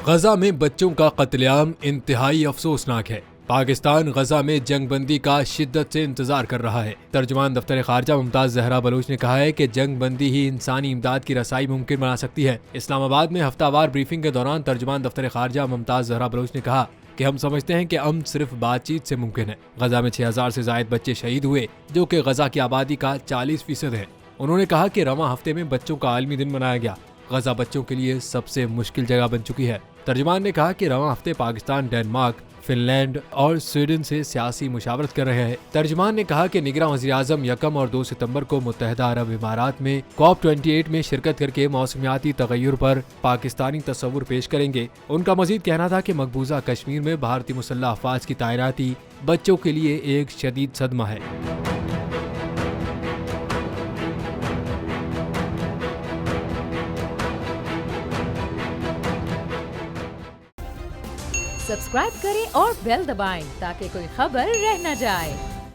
गजा में बच्चों का कत्लेआम इंतहाई अफसोसनाक है। पाकिस्तान गजा में जंगबंदी का शिद्दत से इंतजार कर रहा है। तर्जुमान दफ्तर खारजा मुमताज जहरा बलोच ने कहा है कि जंगबंदी ही इंसानी इमदाद की रसाई मुमकिन बना सकती है। इस्लामाबाद में हफ्तावार ब्रीफिंग के दौरान तर्जुमान दफ्तर खारजा मुमताज जहरा बलोच ने कहा कि हम समझते हैं कि अमन सिर्फ बातचीत से मुमकिन है। गजा में 6000 से जायद बच्चे शहीद हुए, जो कि गजा की आबादी का 40% है। उन्होंने कहा कि रवां हफ्ते में बच्चों का आलमी दिन मनाया गया। गजा बच्चों के लिए सबसे मुश्किल जगह बन चुकी है। तर्जुमान ने कहा कि रवां हफ्ते पाकिस्तान, डेनमार्क, फिनलैंड और स्वीडन से सियासी मुशावरत कर रहे हैं। तर्जुमान ने कहा कि निगरान वज़ीर-ए-आज़म 1 और 2 सितंबर को मुत्तहिदा अरब इमारात में COP28 में शिरकत करके मौसमियाती तगय्युर पर पाकिस्तानी तस्वुर पेश करेंगे। उनका मजीद कहना था कि मकबूजा कश्मीर में भारतीय मुसल्लह अफवाज की तैनाती बच्चों के लिए एक शदीद सदमा है। सब्सक्राइब करें और बेल दबाएं ताकि कोई खबर रह न जाए।